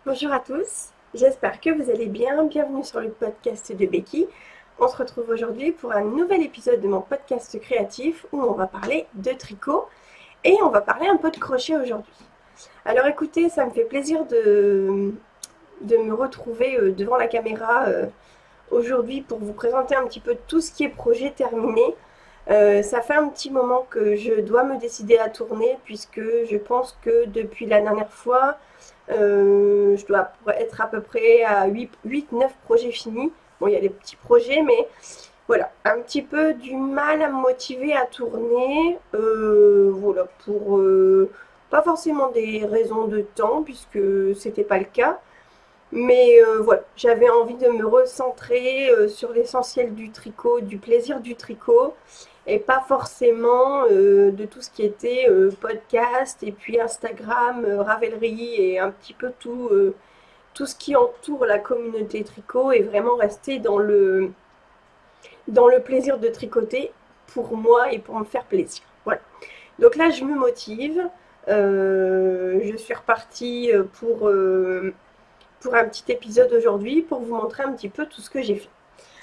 Bonjour à tous, j'espère que vous allez bien. Bienvenue sur le podcast de Becky. On se retrouve aujourd'hui pour un nouvel épisode de mon podcast créatif où on va parler de tricot et on va parler un peu de crochet aujourd'hui. Alors écoutez, ça me fait plaisir de me retrouver devant la caméra aujourd'hui pour vous présenter un petit peu tout ce qui est projet terminé. Ça fait un petit moment que je dois me décider à tourner puisque je pense que depuis la dernière fois, je dois être à peu près à 8-9 projets finis. Bon, il y a des petits projets, mais voilà, un petit peu du mal à me motiver à tourner. Voilà, pour pas forcément des raisons de temps, puisque c'était pas le cas. Mais voilà, j'avais envie de me recentrer sur l'essentiel du tricot, du plaisir du tricot, et pas forcément de tout ce qui était podcast, et puis Instagram, Ravelry, et un petit peu tout ce qui entoure la communauté tricot, et vraiment rester dans le plaisir de tricoter pour moi et pour me faire plaisir. Voilà. Donc là, je me motive. Je suis repartie pour un petit épisode aujourd'hui pour vous montrer un petit peu tout ce que j'ai fait.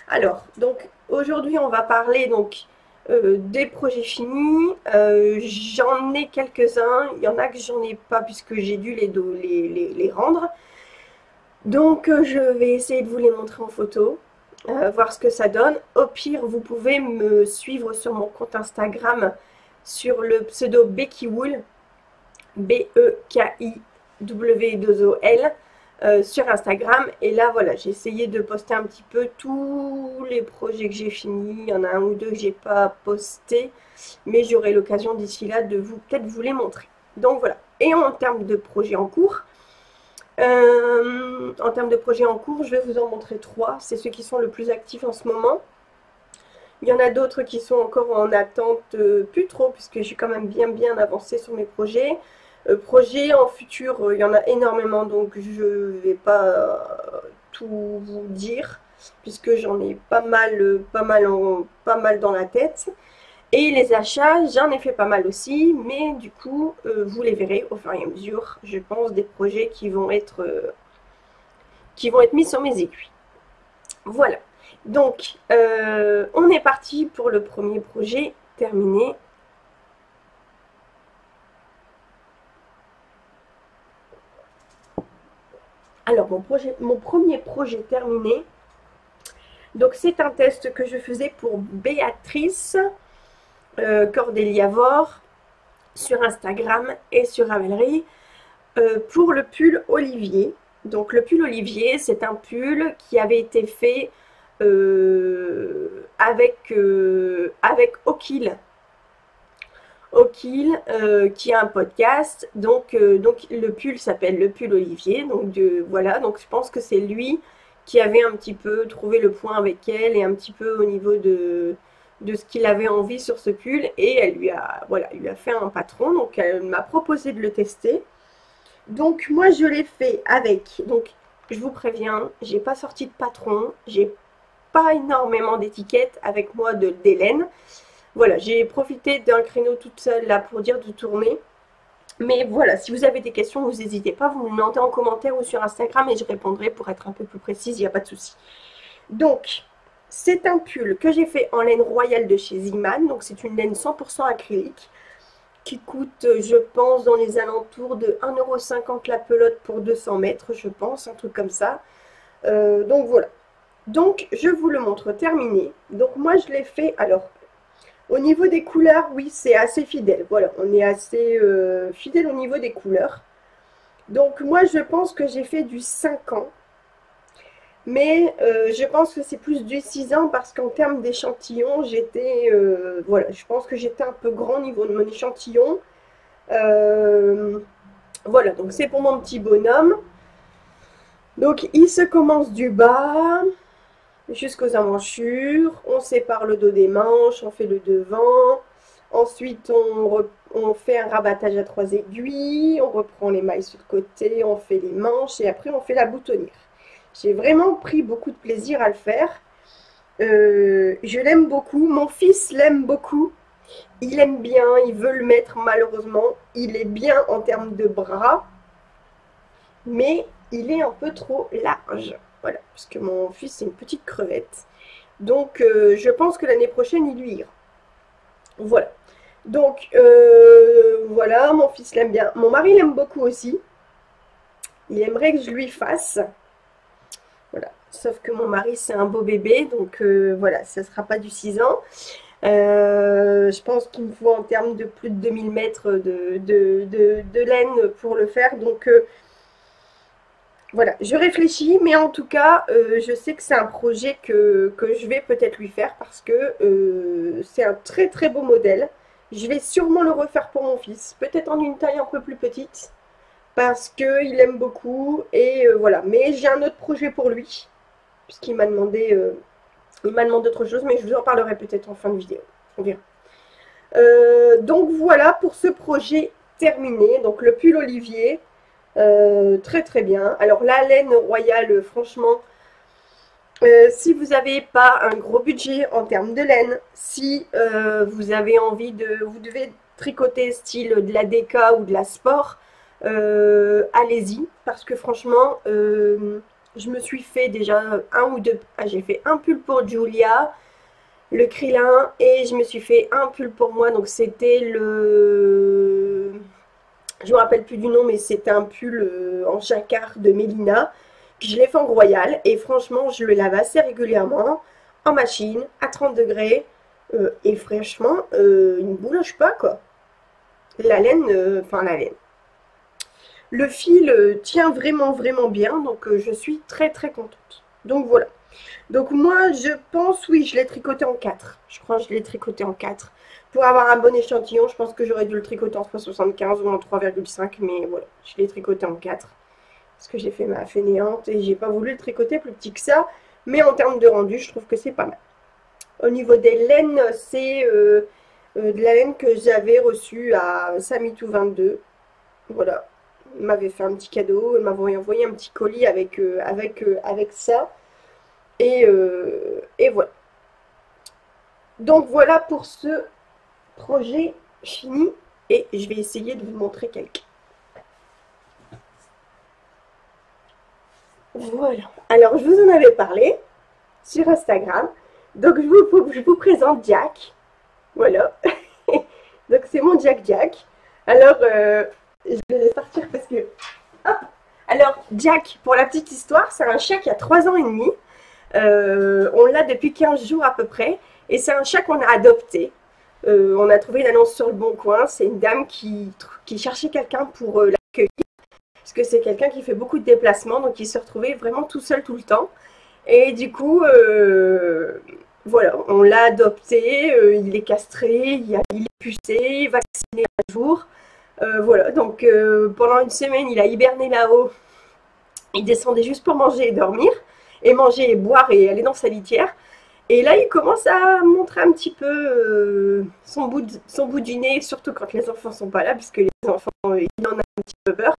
Alors, donc aujourd'hui on va parler donc des projets finis. J'en ai quelques-uns, il y en a que j'en ai pas puisque j'ai dû les rendre. Donc je vais essayer de vous les montrer en photo, voir ce que ça donne. Au pire, vous pouvez me suivre sur mon compte Instagram sur le pseudo Becky Wool, Bekiwol, sur Instagram. Et là, voilà, j'ai essayé de poster un petit peu tous les projets que j'ai finis. Il y en a un ou deux que j'ai pas posté, mais j'aurai l'occasion d'ici là de peut-être vous les montrer. Donc voilà. Et en termes de projets en cours, je vais vous en montrer trois. C'est ceux qui sont le plus actifs en ce moment. Il y en a d'autres qui sont encore en attente, plus trop, puisque je suis quand même bien avancée sur mes projets. Projets en futur, il y en a énormément, donc je vais pas tout vous dire, puisque j'en ai pas mal dans la tête. Et les achats, j'en ai fait pas mal aussi, mais du coup, vous les verrez au fur et à mesure, je pense, des projets qui vont être mis sur mes aiguilles. Voilà. Donc, on est parti pour le premier projet terminé. Alors, mon premier projet terminé, donc c'est un test que je faisais pour Béatrice Cordeliavor sur Instagram et sur Ravelry pour le pull Olivier. Donc le pull Olivier, c'est un pull qui avait été fait avec Okil. Okil, qui a un podcast. Donc le pull s'appelle le pull Olivier. Donc voilà, donc je pense que c'est lui qui avait un petit peu trouvé le point avec elle et un petit peu au niveau de ce qu'il avait envie sur ce pull. Et elle lui a fait un patron. Donc elle m'a proposé de le tester. Donc moi je l'ai fait avec, donc je vous préviens, j'ai pas sorti de patron, j'ai pas énormément d'étiquettes avec moi d'Hélène. Voilà, j'ai profité d'un créneau toute seule là pour dire de tourner. Mais voilà, si vous avez des questions, vous n'hésitez pas, vous me demandez en commentaire ou sur Instagram et je répondrai pour être un peu plus précise, il n'y a pas de souci. Donc, c'est un pull que j'ai fait en laine royale de chez Ziman, donc c'est une laine 100% acrylique qui coûte, je pense, dans les alentours de 1,50 € la pelote pour 200 mètres, je pense, un truc comme ça. Donc voilà. Donc je vous le montre terminé. Donc moi je l'ai fait, alors au niveau des couleurs, oui c'est assez fidèle. Voilà, on est assez fidèle au niveau des couleurs. Donc moi je pense que j'ai fait du 5 ans. Mais je pense que c'est plus du 6 ans parce qu'en termes d'échantillon, voilà, je pense que j'étais un peu grand au niveau de mon échantillon. Voilà, donc c'est pour mon petit bonhomme. Donc il se commence du bas jusqu'aux emmanchures. On sépare le dos des manches, on fait le devant. Ensuite, on fait un rabattage à 3 aiguilles. On reprend les mailles sur le côté, on fait les manches et après on fait la boutonnière. J'ai vraiment pris beaucoup de plaisir à le faire. Je l'aime beaucoup. Mon fils l'aime beaucoup. Il aime bien, il veut le mettre malheureusement. Il est bien en termes de bras. Mais il est un peu trop large. Voilà, parce que mon fils c'est une petite crevette. Donc je pense que l'année prochaine il lui ira. Voilà. Donc voilà, mon fils l'aime bien. Mon mari l'aime beaucoup aussi. Il aimerait que je lui fasse. Voilà. Sauf que mon mari c'est un beau bébé, donc voilà, ça ne sera pas du 6 ans. Je pense qu'il me faut en termes de plus de 2000 mètres de laine pour le faire. Donc voilà, je réfléchis, mais en tout cas, je sais que c'est un projet que je vais peut-être lui faire parce que c'est un très très beau modèle. Je vais sûrement le refaire pour mon fils, peut-être en une taille un peu plus petite parce qu'il aime beaucoup et voilà. Mais j'ai un autre projet pour lui puisqu'il m'a demandé autre chose, mais je vous en parlerai peut-être en fin de vidéo. On verra. Donc voilà pour ce projet terminé. Donc le pull Olivier. Très très bien. Alors la laine royale, franchement, si vous n'avez pas un gros budget en termes de laine, si vous avez envie vous devez tricoter style de la déca ou de la sport, allez-y, parce que franchement, je me suis fait déjà un ou deux, j'ai fait un pull pour Julia, le Krillin, et je me suis fait un pull pour moi, donc c'était je me rappelle plus du nom, mais c'était un pull en jacquard de Mélina. Je l'ai fait en royal et franchement, je le lave assez régulièrement en machine à 30 degrés. Et franchement, il ne bouloche pas quoi. La laine, enfin la laine. Le fil tient vraiment vraiment bien, donc je suis très très contente. Donc voilà. Donc moi, je pense, oui, je l'ai tricoté en 4. Je crois que je l'ai tricoté en 4. Pour avoir un bon échantillon, je pense que j'aurais dû le tricoter en 3,75 ou en 3,5. Mais voilà, je l'ai tricoté en 4. Parce que j'ai fait ma fainéante et j'ai pas voulu le tricoter plus petit que ça. Mais en termes de rendu, je trouve que c'est pas mal. Au niveau des laines, c'est de la laine que j'avais reçue à Samitou22. Voilà. Il m'avait fait un petit cadeau. Il m'avait envoyé un petit colis avec ça. Et voilà. Donc voilà pour ce projet fini. Et je vais essayer de vous montrer quelques. Voilà. Alors je vous en avais parlé sur Instagram. Donc je vous présente Jack. Voilà. Donc c'est mon Jack. Alors je le laisse partir parce que... Hop. Alors Jack, pour la petite histoire, c'est un chat qui a 3 ans et demi. On l'a depuis 15 jours à peu près. Et c'est un chat qu'on a adopté. On a trouvé une annonce sur le Bon Coin. C'est une dame qui cherchait quelqu'un pour l'accueillir. Parce que c'est quelqu'un qui fait beaucoup de déplacements. Donc il se retrouvait vraiment tout seul tout le temps. Et du coup, voilà, on l'a adopté. Il est castré, il est pucé, vacciné un jour. Voilà, donc pendant une semaine, il a hiberné là-haut. Il descendait juste pour manger et dormir. Et manger et boire et aller dans sa litière. Et là, il commence à montrer un petit peu son bout du nez, surtout quand les enfants sont pas là, puisque les enfants, il en a un petit peu peur.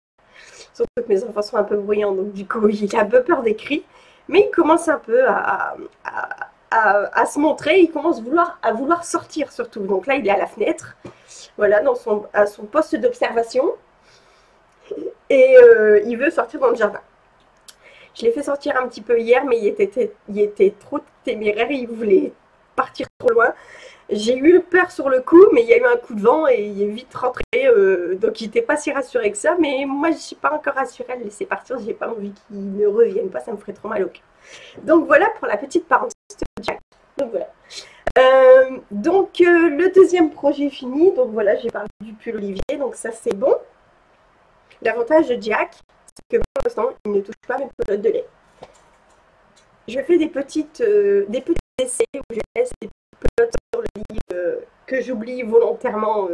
Surtout que mes enfants sont un peu bruyants, donc du coup, il a un peu peur des cris. Mais il commence un peu à se montrer, il commence à vouloir sortir surtout. Donc là, il est à la fenêtre, voilà, à son poste d'observation. Et il veut sortir dans le jardin. Je l'ai fait sortir un petit peu hier, mais il était trop téméraire, il voulait partir trop loin. J'ai eu peur sur le coup, mais il y a eu un coup de vent et il est vite rentré. Donc il n'était pas si rassuré que ça, mais moi je ne suis pas encore rassurée à le laisser partir. J'ai pas envie qu'il ne revienne pas, ça me ferait trop mal au cœur. Donc voilà pour la petite parenthèse de Jack. Donc voilà. Le deuxième projet fini. Donc voilà, j'ai parlé du pull Olivier, donc ça c'est bon. L'avantage de Jack, c'est que pour l'instant, il ne touche pas mes pelotes de lait. Je fais des petits essais où je laisse des pelotes sur le lit que j'oublie volontairement.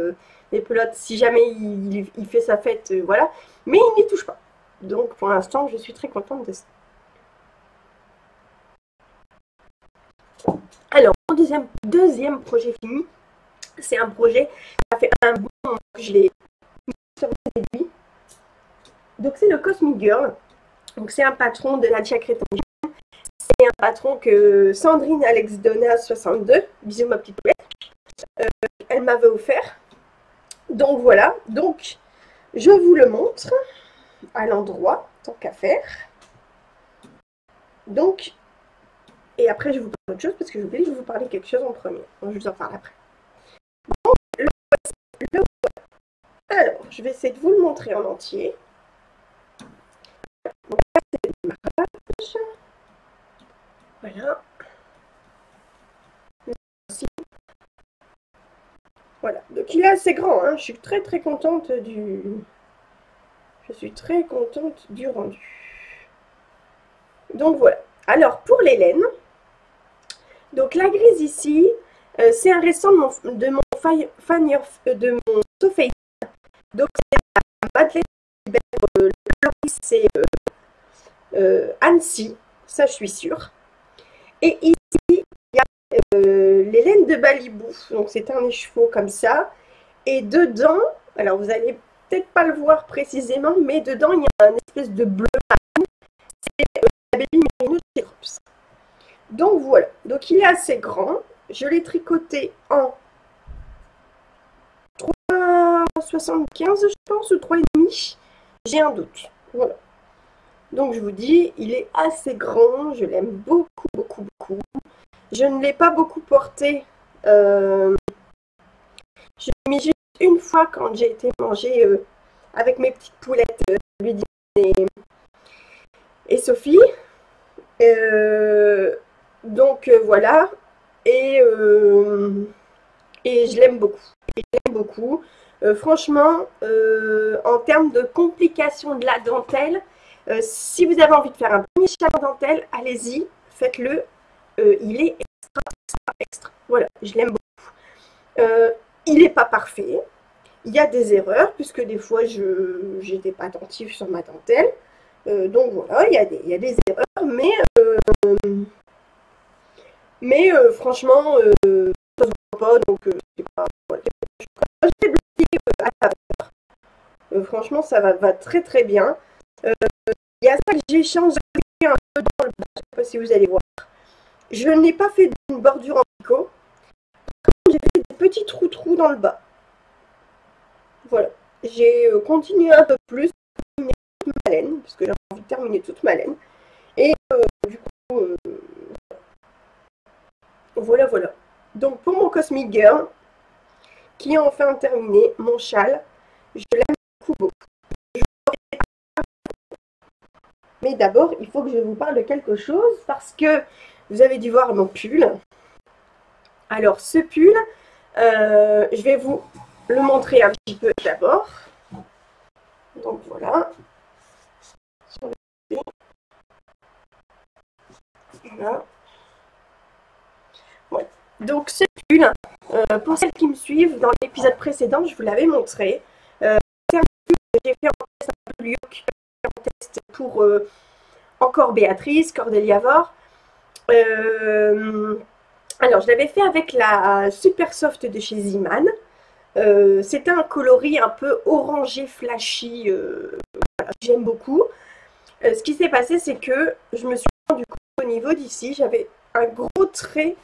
Les pelotes, si jamais il fait sa fête, voilà. Mais il n'y touche pas. Donc pour l'instant, je suis très contente de ça. Alors, mon deuxième projet fini, c'est un projet, ça fait un bon moment que je l'ai mis sur mes aiguilles. Donc c'est le Cosmic Girl. Donc c'est un patron de Nadia Créton. C'est un patron que Sandrine Alex Donna 62, bisous ma petite poulette, elle m'avait offert. Donc voilà, donc je vous le montre. à l'endroit, tant qu'à faire. Donc, et après je vous parle d'autre chose parce que j'ai oublié de vous parler quelque chose en premier. Donc, je vous en parle après. Donc, alors, je vais essayer de vous le montrer en entier. Donc là, c'est le démarrage. Voilà. Voilà. Donc il est assez grand, hein. Je suis très contente du. Je suis très contente du rendu. Donc voilà. Alors pour les laines, donc la grise ici, c'est un restant de mon Sophie. Donc c'est la Madeleine, le coloris c'est Annecy, ça je suis sûre. Et ici, il y a les laines de Balibou, donc c'est un écheveau comme ça. Et dedans, alors vous allez peut-être pas le voir précisément, mais dedans il y a une espèce de bleu marine, c'est la Baby Merino chez Drops. Donc voilà, donc il est assez grand, je l'ai tricoté en 3,75 je pense, ou 3,5, j'ai un doute, voilà. Donc je vous dis, il est assez grand, je l'aime beaucoup. Je ne l'ai pas beaucoup porté, je l'ai mis juste une fois quand j'ai été manger avec mes petites poulettes, Ludivine et Sophie. Voilà, et je l'aime beaucoup. Franchement, en termes de complication de la dentelle, si vous avez envie de faire un premier chat en dentelle, allez-y, faites-le. Il est extra. Voilà, je l'aime beaucoup. Il n'est pas parfait. Il y a des erreurs, puisque des fois, je n'étais pas attentive sur ma dentelle. Donc voilà, il y a des erreurs, mais franchement, ça ne se voit pas, donc c'est pas. Voilà. J'ai bloqué à la franchement, ça va très bien. Il y a ça que j'ai changé un peu dans le bas, je ne sais pas si vous allez voir. Je n'ai pas fait une bordure en picot. J'ai fait des petits trous dans le bas. Voilà. J'ai continué un peu plus, terminé toute ma laine, parce que j'ai envie de terminer toute ma laine. Et du coup, voilà. Donc pour mon Cosmic Girl, qui est enfin terminé, mon châle, je l'aime beaucoup. Mais d'abord, il faut que je vous parle de quelque chose, parce que vous avez dû voir mon pull. Alors ce pull, je vais vous le montrer un petit peu d'abord. Donc voilà. Voilà. Ouais. Donc ce pull, pour celles qui me suivent, dans l'épisode précédent, je vous l'avais montré. C'est un pull que j'ai fait en test un peu en test pour encore Béatrice, Cordélia Vore. Alors je l'avais fait avec la Super Soft de chez Ziman. C'était un coloris un peu orangé flashy, voilà, j'aime beaucoup. Ce qui s'est passé, c'est que je me suis rendu compte au niveau d'ici, j'avais un gros trait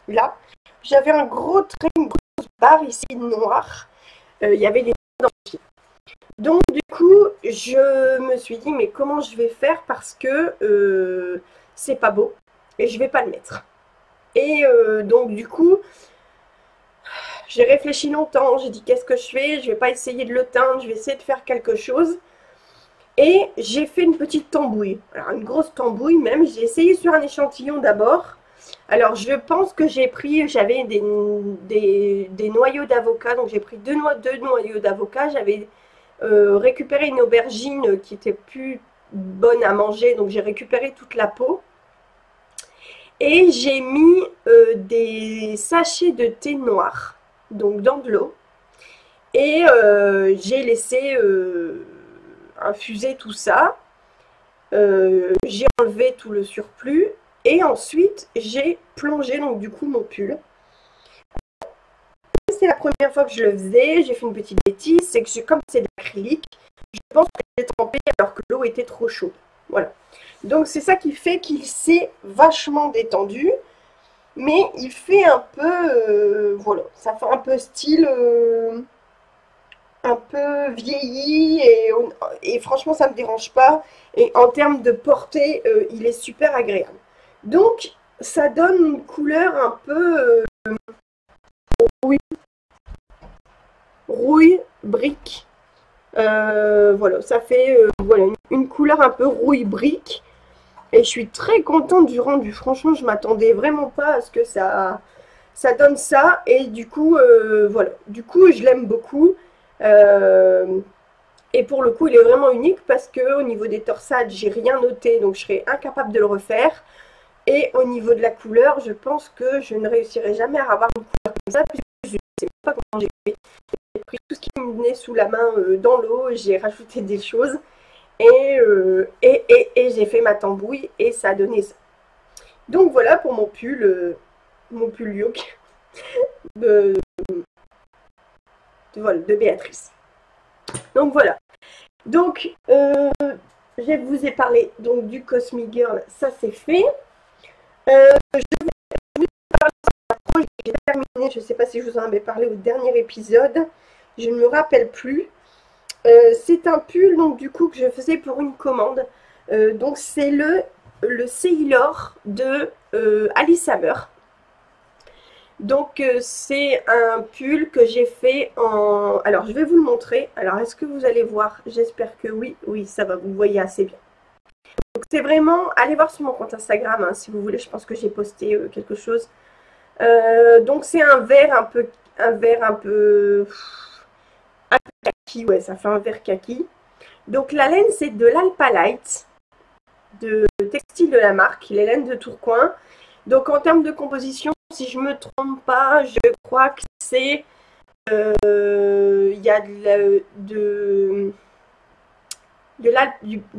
là, j'avais un gros trait, une grosse barre ici noire, il y avait les dans le pied. Donc du coup, je me suis dit, mais comment je vais faire, parce que c'est pas beau et je vais pas le mettre. Et donc du coup, j'ai réfléchi longtemps, j'ai dit qu'est-ce que je fais, je vais pas essayer de le teindre, je vais essayer de faire quelque chose. Et j'ai fait une petite tambouille, alors une grosse tambouille même, j'ai essayé sur un échantillon d'abord. Alors je pense que j'avais des noyaux d'avocat, donc j'ai pris deux noyaux d'avocat, j'avais récupéré une aubergine qui était plus bonne à manger, donc j'ai récupéré toute la peau. Et j'ai mis des sachets de thé noir, donc dans de l'eau. Et j'ai laissé infuser tout ça. J'ai enlevé tout le surplus. Et ensuite, j'ai plongé donc du coup mon pull. C'est la première fois que je le faisais. J'ai fait une petite bêtise. C'est que comme c'est de l'acrylique, je pense que j'ai trempé alors que l'eau était trop chaude. Voilà. Donc c'est ça qui fait qu'il s'est vachement détendu. Mais il fait un peu, voilà, ça fait un peu style un peu vieilli et franchement ça me dérange pas. Et en termes de portée, il est super agréable. Donc ça donne une couleur un peu rouille, rouille, brique. Voilà, ça fait voilà, une couleur un peu rouille brique. Et je suis très contente du rendu. Franchement, je m'attendais vraiment pas à ce que ça donne ça. Et du coup, voilà. Du coup, je l'aime beaucoup. Euh, et pour le coup, il est vraiment unique parce que au niveau des torsades, j'ai rien noté, donc je serais incapable de le refaire. Et au niveau de la couleur, je pense que je ne réussirai jamais à avoir une couleur comme ça, puisque je ne sais pas comment j'ai fait. J'ai pris tout ce qui me venait sous la main dans l'eau, j'ai rajouté des choses et j'ai fait ma tambouille et ça a donné ça. Donc voilà pour mon pull yoke de, voilà, de Béatrice. Donc voilà. Donc je vous ai parlé donc du Cosmic Girl, ça c'est fait. Je vais parler de la proche, j'ai terminé, je ne sais pas si je vous en avais parlé au dernier épisode, je ne me rappelle plus. C'est un pull donc du coup que je faisais pour une commande. Donc c'est le Sailor de Alice Hammer. Donc c'est un pull que j'ai fait en... Alors je vais vous le montrer. Alors est-ce que vous allez voir? J'espère que oui. Oui, ça va, vous voyez assez bien. Donc c'est vraiment... Allez voir sur mon compte Instagram hein, si vous voulez. Je pense que j'ai posté quelque chose. Donc c'est un vert un peu... Un vert un peu... Un peu kaki, ouais, ça fait un vert kaki. Donc la laine c'est de l'Alpalite, de textile de la marque, les laines de Tourcoing. Donc en termes de composition, si je ne me trompe pas, je crois que c'est... Il y a de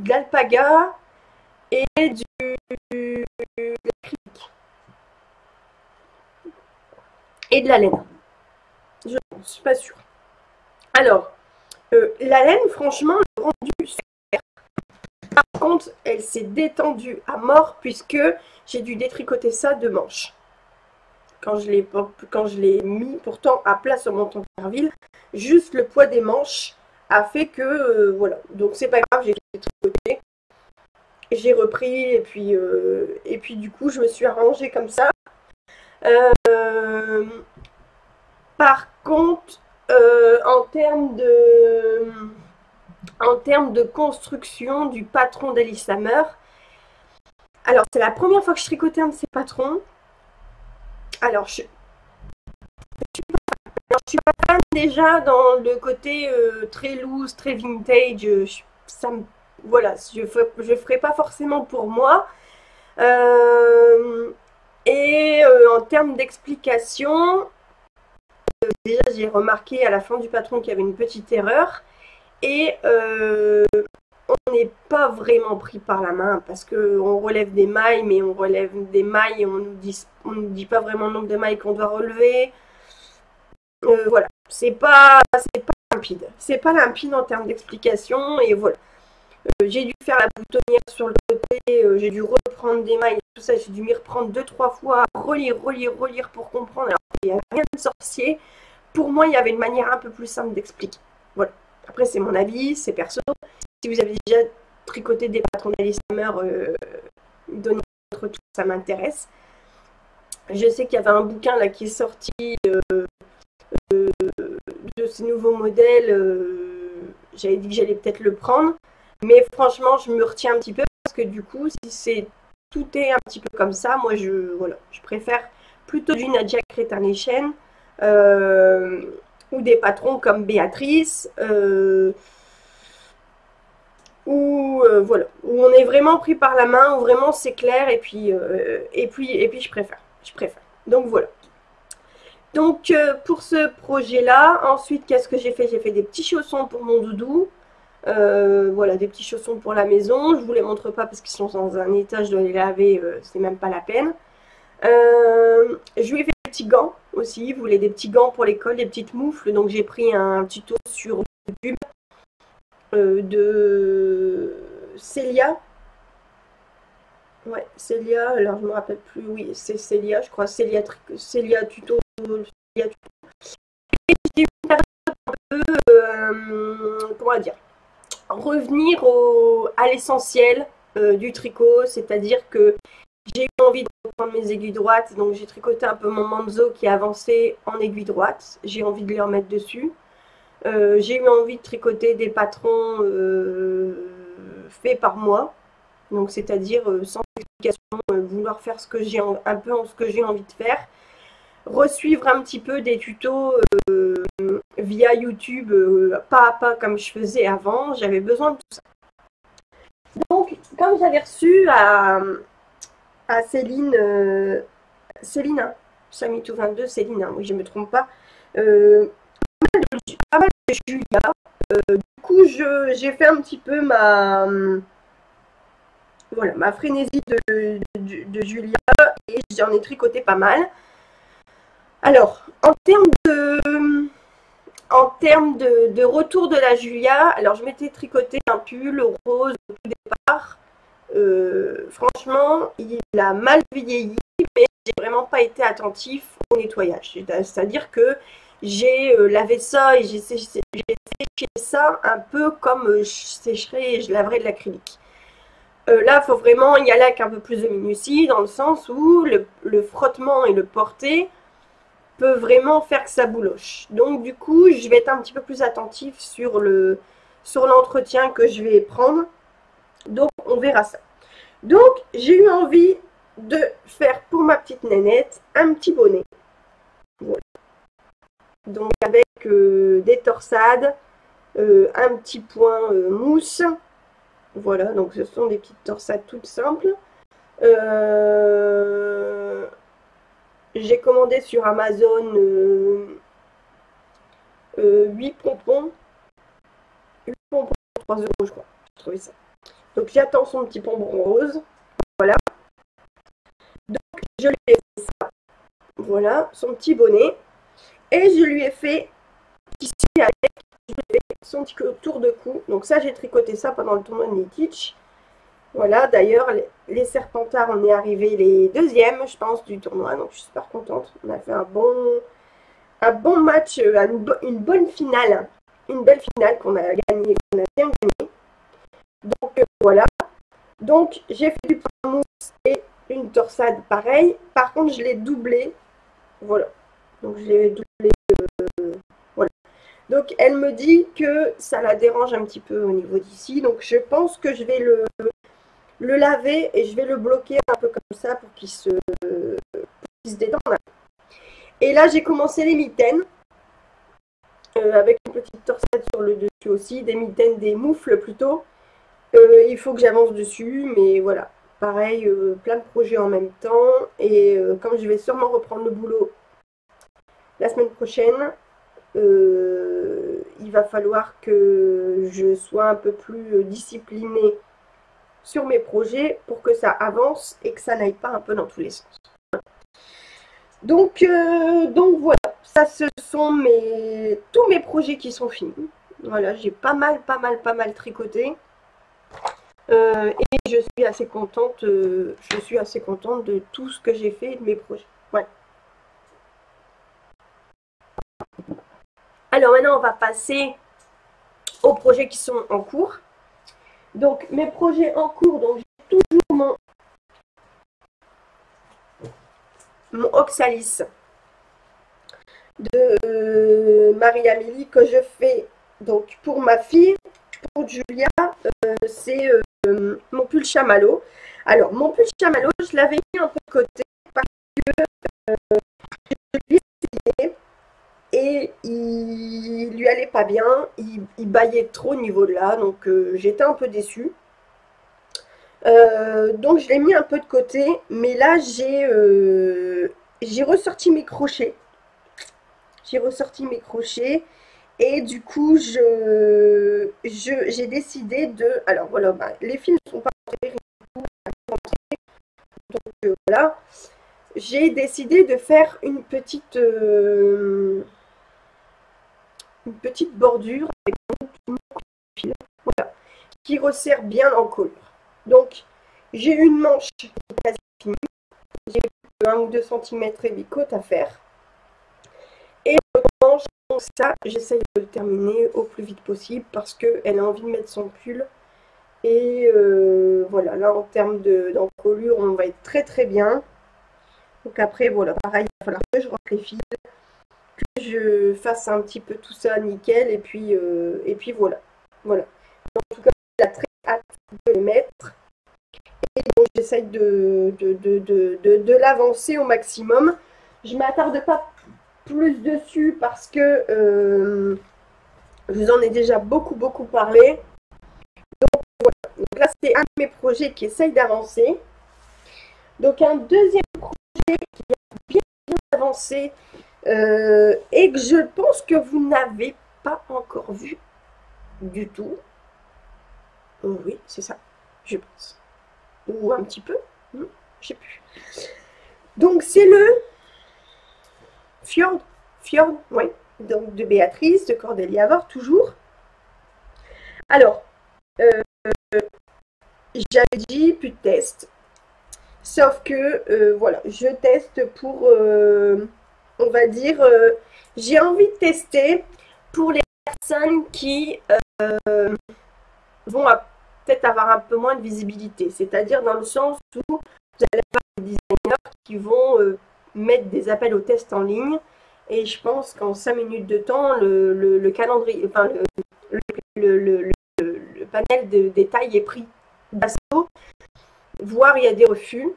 l'alpaga et de l'acrylique. Et de la laine. Je ne suis pas sûre. Alors, la laine, franchement, le rendu super. Par contre, elle s'est détendue à mort puisque j'ai dû détricoter ça de manches. Quand je l'ai mis pourtant à plat sur mon Tankerville, juste le poids des manches a fait que voilà. Donc c'est pas grave, j'ai tricoté, j'ai repris et puis du coup je me suis arrangée comme ça. Euh, Par contre, en termes de construction du patron d'Alice Hammer, alors c'est la première fois que je tricotais un de ces patrons. Alors je suis pas fan déjà dans le côté très loose, très vintage. Ça me, voilà, je ferai pas forcément pour moi. Euh, en termes d'explication, déjà j'ai remarqué à la fin du patron qu'il y avait une petite erreur. Et on n'est pas vraiment pris par la main parce qu'on relève des mailles, mais on relève des mailles et on nous dit pas vraiment le nombre de mailles qu'on doit relever. Voilà, c'est pas limpide. C'est pas limpide en termes d'explication et voilà. J'ai dû faire la boutonnière sur le côté, j'ai dû reprendre des mailles, tout ça, j'ai dû m'y reprendre 2-3 fois, relire pour comprendre. Alors, il n'y a rien de sorcier. Pour moi, il y avait une manière un peu plus simple d'expliquer. Voilà. Après, c'est mon avis, c'est perso. Si vous avez déjà tricoté des patrons d'Alice Hammer, donnez votre retour, ça m'intéresse. Je sais qu'il y avait un bouquin là qui est sorti de ces nouveaux modèles. J'avais dit que j'allais peut-être le prendre. Mais franchement, je me retiens un petit peu parce que du coup, si tout est un petit peu comme ça, moi, voilà, je préfère plutôt du Nadja Crétin-les-Chênes ou des patrons comme Béatrice voilà, où on est vraiment pris par la main, où vraiment c'est clair et puis je préfère. Donc voilà. Donc pour ce projet-là, ensuite qu'est-ce que j'ai fait? J'ai fait des petits chaussons pour mon doudou. Voilà, des petits chaussons pour la maison. Je vous les montre pas parce qu'ils sont dans un état, je dois les laver, c'est même pas la peine. Je lui ai fait des petits gants aussi. Vous voulez des petits gants pour l'école, des petites moufles. Donc j'ai pris un tuto sur YouTube de Célia. Ouais, Célia, alors je me rappelle plus, oui, c'est Célia, je crois, Célia tuto. Et j'ai eu une période un peu comment dire, revenir à l'essentiel du tricot, c'est-à-dire que j'ai eu envie de reprendre mes aiguilles droites, donc j'ai tricoté un peu mon manzo qui est avancé en aiguille droite, j'ai envie de les remettre dessus. J'ai eu envie de tricoter des patrons faits par moi, donc c'est-à-dire sans explication, vouloir faire ce que j'ai un peu ce que j'ai envie de faire, resuivre un petit peu des tutos via YouTube, pas à pas comme je faisais avant. J'avais besoin de tout ça. Donc, comme j'avais reçu à Céline, Céline, hein, Samitou 22, Céline, hein, oui, je ne me trompe pas, pas mal de Julia. Du coup, j'ai fait un petit peu voilà, ma frénésie de Julia et j'en ai tricoté pas mal. Alors, en termes de retour de la Julia, alors je m'étais tricoté un pull rose au tout départ. Franchement, il a mal vieilli, mais j'ai vraiment pas été attentif au nettoyage. C'est-à-dire que j'ai lavé ça et j'ai séché ça un peu comme je sécherais et je laverais de l'acrylique. Là, il faut vraiment y aller avec un peu plus de minutie, dans le sens où le frottement et le porté peut vraiment faire que ça bouloche. Donc du coup, je vais être un petit peu plus attentif sur l'entretien que je vais prendre. Donc on verra ça. Donc j'ai eu envie de faire pour ma petite nénette un petit bonnet. Voilà. Donc avec des torsades, un petit point mousse. Voilà, donc ce sont des petites torsades toutes simples. J'ai commandé sur Amazon 8 pompons. 8 pompons pour 3 euros, je crois. J'ai trouvé ça. Donc j'attends son petit pompon rose. Voilà. Donc je lui ai fait ça. Voilà, son petit bonnet. Et je lui ai fait ici avec son petit tour de cou. Donc ça, j'ai tricoté ça pendant le tournoi de Knitteach. Voilà, d'ailleurs, les Serpentards, on est arrivé les deuxièmes, je pense, du tournoi. Donc je suis super contente. On a fait un bon match, une bonne finale. Une belle finale qu'on a gagnée, qu'on a bien gagnée. Donc voilà. Donc j'ai fait du pain mousse et une torsade pareil. Par contre, je l'ai doublé. Voilà. Donc je l'ai doublé. Voilà. Donc elle me dit que ça la dérange un petit peu au niveau d'ici. Donc je pense que je vais le laver et je vais le bloquer un peu comme ça pour qu'il se détende. Et là j'ai commencé les mitaines. Avec une petite torsade sur le dessus aussi. Des mitaines, des moufles plutôt. Il faut que j'avance dessus, mais voilà. Pareil, plein de projets en même temps. Et comme je vais sûrement reprendre le boulot la semaine prochaine, il va falloir que je sois un peu plus disciplinée sur mes projets pour que ça avance et que ça n'aille pas un peu dans tous les sens. Donc voilà, ça ce sont tous mes projets qui sont finis. Voilà, j'ai pas mal tricoté. Et je suis assez contente de tout ce que j'ai fait de mes projets. Ouais. Alors maintenant, on va passer aux projets qui sont en cours. Donc mes projets en cours, donc j'ai toujours mon Oxalis de Marie-Amélie que je fais donc pour ma fille, pour Julia, c'est mon pull chamallow. Alors mon pull chamallow, je l'avais mis un peu de côté parce que je l'ai essayé et il lui allait pas bien, il baillait trop au niveau de là, donc j'étais un peu déçue. Donc je l'ai mis un peu de côté, mais là j'ai ressorti mes crochets. J'ai ressorti mes crochets et du coup j'ai décidé de... Alors voilà, bah, les fils ne sont pas rentrés, donc voilà. J'ai décidé de faire une petite bordure avec une fil, voilà, qui resserre bien l'encolure. Donc j'ai une manche qui est quasi finie. J'ai 1 ou 2 cm et bicote à faire. Et le manche, donc ça, j'essaye de le terminer au plus vite possible parce qu'elle a envie de mettre son pull. Et voilà, là en termes d'encolure, on va être très très bien. Donc après, voilà, pareil, il va falloir que je rentre les fils, que je fasse un petit peu tout ça nickel. Et puis voilà. Voilà. En tout cas, j'ai très hâte de le mettre. Et donc j'essaye de l'avancer au maximum. Je ne m'attarde pas plus dessus parce que je vous en ai déjà beaucoup parlé. Donc voilà. Donc là, c'est un de mes projets qui essaye d'avancer. Donc un deuxième projet qui a bien avancé et que je pense que vous n'avez pas encore vu du tout. Oui, c'est ça, je pense. Ou un petit peu, je sais plus. Donc c'est le Fjord, oui, donc de Béatrice, de Cordélia Avort, toujours. Alors, j'avais dit plus de test. Sauf que, voilà, je teste pour, on va dire, j'ai envie de tester pour les personnes qui vont peut-être avoir un peu moins de visibilité. C'est-à-dire dans le sens où vous allez avoir des designers qui vont mettre des appels au test en ligne. Et je pense qu'en 5 minutes de temps, le calendrier, enfin, le panel de détails est pris d'assaut, voire il y a des refus.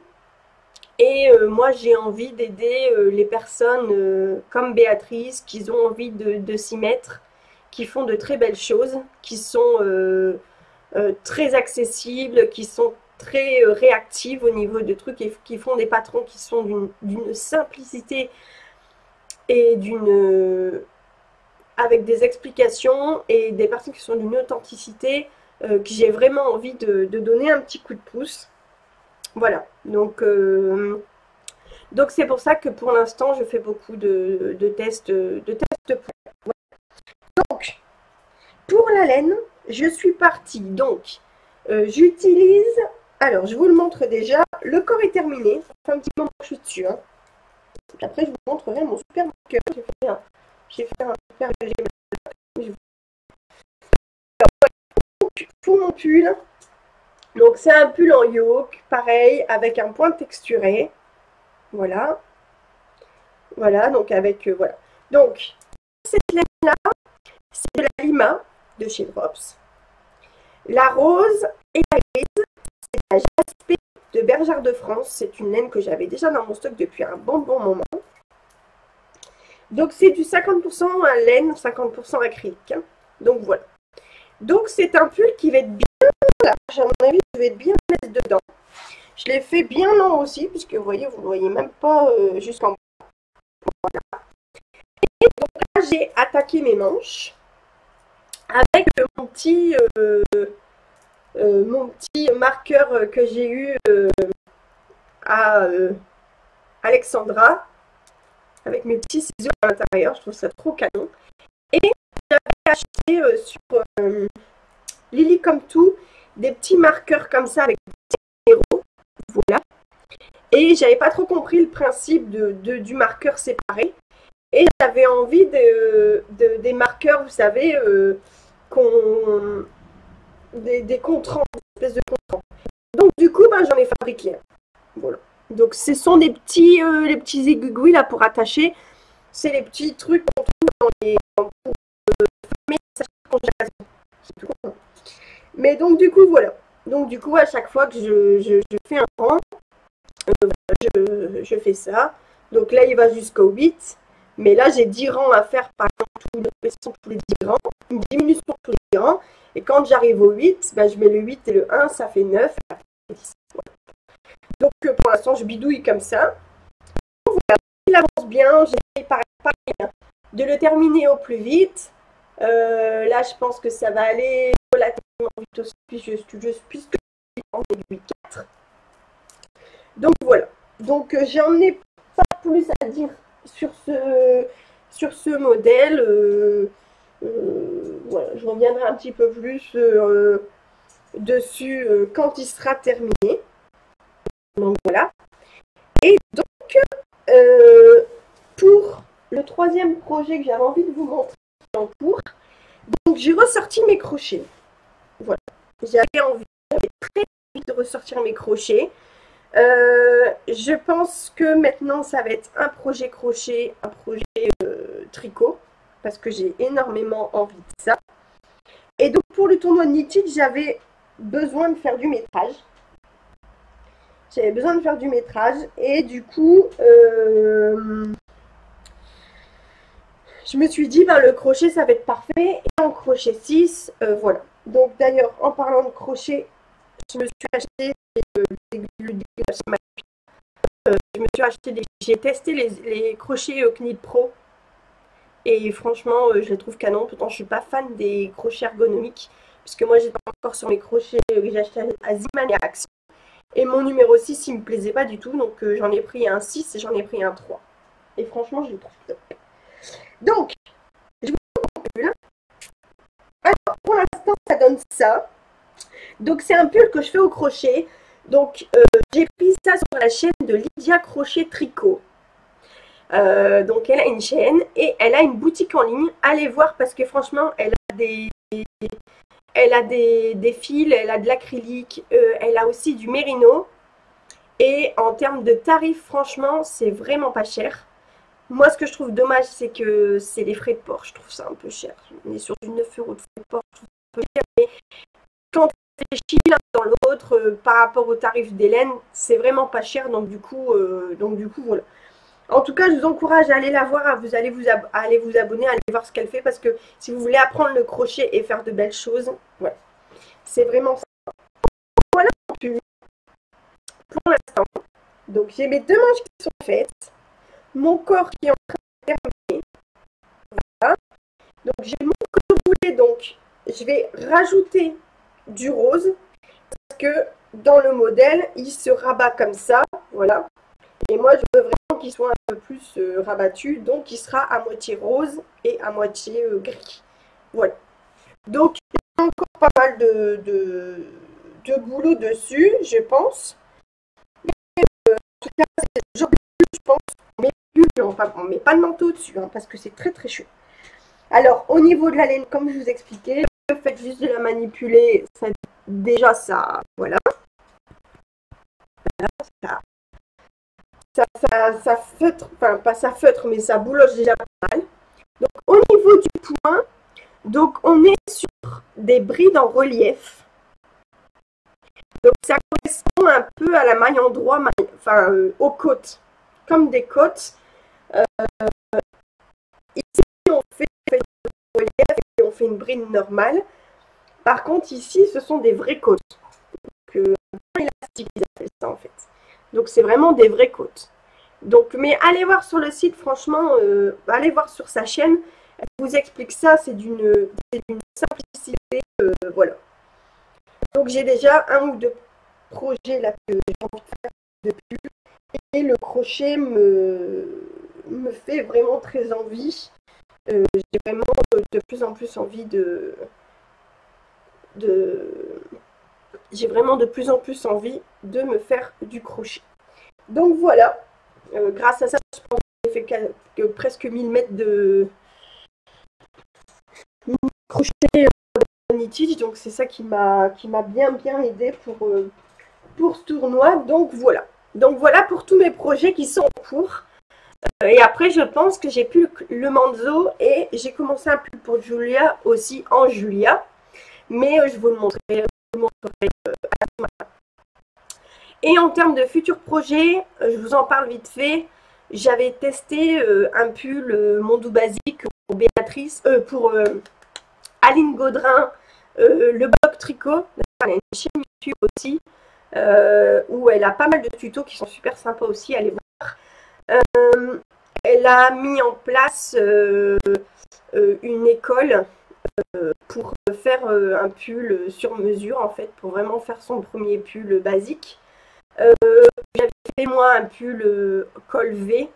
Et moi, j'ai envie d'aider les personnes comme Béatrice, qui ont envie de s'y mettre, qui font de très belles choses, qui sont très accessibles, qui sont très réactives au niveau de trucs, et qui font des patrons qui sont d'une simplicité et avec des explications, et des personnes qui sont d'une authenticité que j'ai vraiment envie de donner un petit coup de pouce. Voilà, donc c'est pour ça que pour l'instant je fais beaucoup de tests voilà. Donc pour la laine, je suis partie, donc j'utilise, alors je vous le montre déjà, le corps est terminé, ça fait un petit moment que je suis dessus, hein. Après je vous montrerai mon super marqueur, j'ai fait un super léger marqueur. Donc pour mon pull, donc c'est un pull en yoke, pareil, avec un point texturé. Voilà. Voilà, donc avec, voilà. Donc, cette laine-là, c'est de la Lima de chez Drops. La rose et la grise, c'est la Jaspé de Bergère de France. C'est une laine que j'avais déjà dans mon stock depuis un bon moment. Donc, c'est du 50% laine, 50% acrylique. Hein. Donc, voilà. Donc, c'est un pull qui va être bien large. À mon avis, je vais être bien à l'aise dedans. Je l'ai fait bien long aussi, puisque vous voyez, vous ne le voyez même pas jusqu'en bas. Voilà. Et donc là, j'ai attaqué mes manches avec mon petit marqueur que j'ai eu à Alexandra, avec mes petits ciseaux à l'intérieur. Je trouve ça trop canon. Et j'avais acheté sur Lily Come To des petits marqueurs comme ça avec des petits numéros. Voilà. Et j'avais pas trop compris le principe du marqueur séparé. Et j'avais envie des marqueurs, vous savez, des contrans, des espèces de contrans. Donc du coup, ben, j'en ai fabriqué un. Voilà. Donc ce sont les petits aiguilles là pour attacher. C'est les petits trucs qu'on trouve dans les pour fermer les sachets de congélation. C'est tout. Mais donc du coup, voilà. Donc du coup, à chaque fois que je fais un rang, je fais ça. Donc là, il va jusqu'au 8. Mais là, j'ai 10 rangs à faire, par exemple, tous les 10 rangs, une diminution tous les 10 rangs. Et quand j'arrive au 8, ben, je mets le 8 et le 1, ça fait 9. Et ça fait 10. Voilà. Donc pour l'instant, je bidouille comme ça. Donc, voilà, il avance bien. J'essaie pareil, de le terminer au plus vite. Là, je pense que ça va aller relativement vite aussi. Puisque je suis en aiguille 4. Donc voilà. Donc j'en ai pas plus à dire sur ce modèle. Voilà, je reviendrai un petit peu plus dessus quand il sera terminé. Donc voilà. Et donc pour le troisième projet que j'avais envie de vous montrer en cours. Donc j'ai ressorti mes crochets. Voilà. J'avais très envie de ressortir mes crochets. Je pense que maintenant ça va être un projet crochet, un projet tricot, parce que j'ai énormément envie de ça. Et donc pour le tournoi de knitting, j'avais besoin de faire du métrage. J'avais besoin de faire du métrage et du coup, je me suis dit, ben, le crochet, ça va être parfait. Et en crochet 6, voilà. Donc d'ailleurs, en parlant de crochet, je me suis acheté j'ai testé les crochets Knit Pro. Et franchement, je les trouve canon. Pourtant, je suis pas fan des crochets ergonomiques. Puisque moi, j'étais encore sur mes crochets que j'ai achetés à Ziman et à Action. Et mon numéro 6, il me plaisait pas du tout. Donc, j'en ai pris un 6 et j'en ai pris un 3. Et franchement, je le trouve top. Donc, je vous montre le pull. Alors, pour l'instant, ça donne ça. Donc, c'est un pull que je fais au crochet. Donc, j'ai pris ça sur la chaîne de Lydia Crochet Tricot. Donc, elle a une chaîne et elle a une boutique en ligne. Allez voir parce que franchement, elle a des fils, elle a de l'acrylique, elle a aussi du mérino. Et en termes de tarifs, franchement, c'est vraiment pas cher. Moi, ce que je trouve dommage, c'est que c'est les frais de port. Je trouve ça un peu cher. On est sur du 9 € de frais de port. Je trouve ça un peu cher. Mais quand on réfléchit l'un dans l'autre, par rapport au tarif d'Hélène, c'est vraiment pas cher. Donc du coup, voilà. En tout cas, je vous encourage à aller la voir, à aller vous abonner, à aller voir ce qu'elle fait. Parce que si vous voulez apprendre le crochet et faire de belles choses, voilà. C'est vraiment ça. Voilà pour l'instant. Donc j'ai mes deux manches qui sont faites. Mon corps qui est en train de terminer. Voilà. Donc j'ai mon corps roulé, donc je vais rajouter du rose parce que dans le modèle il se rabat comme ça, voilà. Et moi je veux vraiment qu'il soit un peu plus rabattu, donc il sera à moitié rose et à moitié gris. Voilà. Donc il y a encore pas mal de boulot dessus, je pense. Mais, en tout cas, je pense. Enfin, on met pas de manteau dessus, hein, parce que c'est très très chaud. Alors, au niveau de la laine, comme je vous expliquais, le fait juste de la manipuler, ça, déjà ça, voilà. Ça feutre, enfin pas ça feutre, mais ça bouloche déjà pas mal. Donc, au niveau du point, donc on est sur des brides en relief. Donc, ça correspond un peu à la maille en droit, enfin aux côtes, comme des côtes. Ici, on fait relief et on fait une bride normale. Par contre, ici, ce sont des vraies côtes. Donc, un élastique, ils appellent ça en fait. Donc, c'est vraiment des vraies côtes. Donc, mais allez voir sur le site, franchement, allez voir sur sa chaîne. Elle vous explique ça, c'est d'une simplicité, voilà. Donc, j'ai déjà un ou deux projets là que j'ai envie de faire depuis. Et le crochet me fait vraiment très envie. J'ai vraiment de plus en plus envie j'ai vraiment de plus en plus envie de me faire du crochet. Donc voilà, grâce à ça, je pense que j'ai fait presque 1000 mètres de crochet knitting, donc c'est ça qui m'a bien aidé pour ce tournoi. Donc voilà pour tous mes projets qui sont en cours. Et après, je pense que j'ai pu le Manzo et j'ai commencé un pull pour Julia aussi en Julia. Mais je vous le montrerai, à ce moment-là. Et en termes de futurs projets, je vous en parle vite fait. J'avais testé un pull Mondou Basique pour Béatrice, pour Aline Gaudrin, le blog tricot. Elle a une chaîne YouTube aussi où elle a pas mal de tutos qui sont super sympas aussi. Allez voir. Elle a mis en place une école pour faire un pull sur mesure en fait, pour vraiment faire son premier pull basique. J'avais fait moi un pull col V,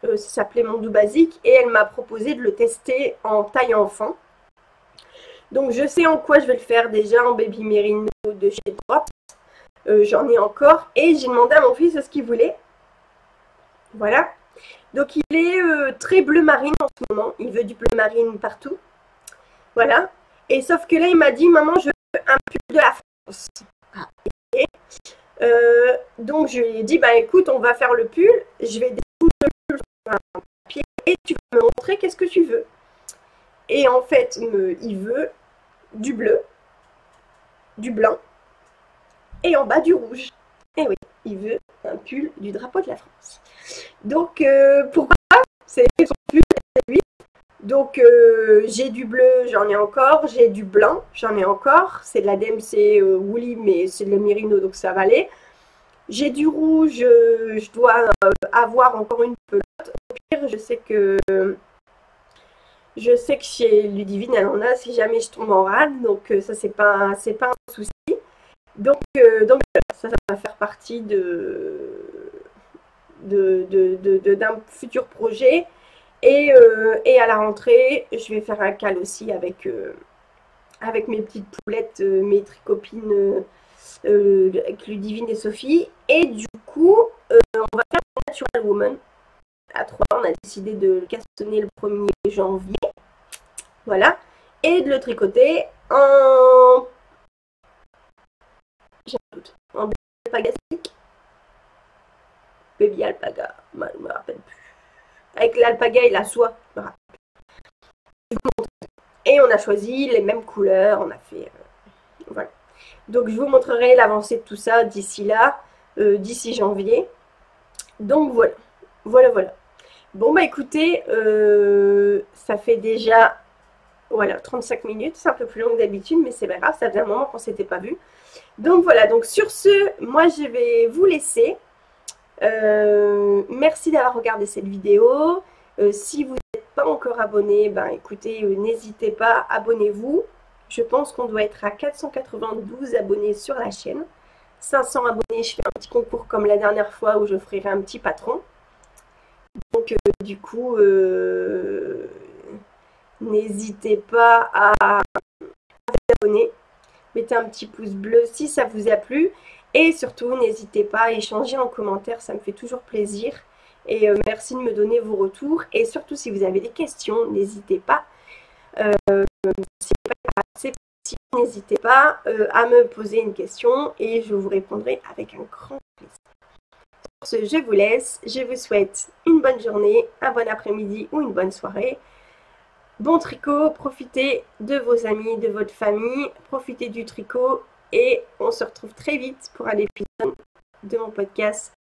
ça s'appelait Mondou Basique, et elle m'a proposé de le tester en taille enfant. Donc je sais en quoi je vais le faire déjà, en baby merino de chez Drops. J'en ai encore, et j'ai demandé à mon fils ce qu'il voulait. Voilà. Donc il est très bleu marine en ce moment. Il veut du bleu marine partout. Voilà. Et sauf que là, il m'a dit, maman, je veux un pull de la France. Et, donc, je lui ai dit, bah écoute, on va faire le pull. Je vais dessiner le pull sur un papier et tu vas me montrer qu'est-ce que tu veux. Et en fait, il veut du bleu, du blanc et en bas du rouge. Et oui, il veut un pull du drapeau de la France. Donc, pourquoi c'est son pull, c'est lui. Donc, j'ai du bleu, j'en ai encore. J'ai du blanc, j'en ai encore. C'est de la DMC Woolly, mais c'est de la Merino, donc ça va aller. J'ai du rouge, je dois avoir encore une pelote. Au pire, je sais que chez Ludivine, elle en a si jamais je tombe en rade. Donc, ça, c'est pas un souci. Donc ça va faire partie d'un futur projet. Et à la rentrée, je vais faire un cal aussi avec mes petites poulettes, mes tricopines, avec Ludivine et Sophie. Et du coup, on va faire un Natural Woman. À 3, on a décidé de le cassonner le 1er janvier. Voilà. Et de le tricoter en... J'ai un doute. En baby alpaga silk. Baby alpaga. Je ne me rappelle plus. Avec l'alpaga et la soie. Je me rappelle plus. Et on a choisi les mêmes couleurs. On a fait... voilà. Donc je vous montrerai l'avancée de tout ça d'ici là. D'ici janvier. Donc voilà. Voilà. Bon bah écoutez, ça fait déjà... Voilà, 35 minutes, c'est un peu plus long que d'habitude, mais c'est pas grave, ça faisait un moment qu'on ne s'était pas vu. Donc voilà, donc sur ce, moi je vais vous laisser. Merci d'avoir regardé cette vidéo. Si vous n'êtes pas encore abonné, ben écoutez, n'hésitez pas, abonnez-vous. Je pense qu'on doit être à 492 abonnés sur la chaîne. 500 abonnés, je fais un petit concours comme la dernière fois où je ferai un petit patron. Donc du coup... n'hésitez pas à vous abonner, mettez un petit pouce bleu si ça vous a plu et surtout n'hésitez pas à échanger en commentaire, ça me fait toujours plaisir et merci de me donner vos retours et surtout si vous avez des questions, n'hésitez pas, n'hésitez pas à me poser une question et je vous répondrai avec un grand plaisir. Sur ce, je vous laisse, je vous souhaite une bonne journée, un bon après-midi ou une bonne soirée. Bon tricot, profitez de vos amis, de votre famille, profitez du tricot et on se retrouve très vite pour un épisode de mon podcast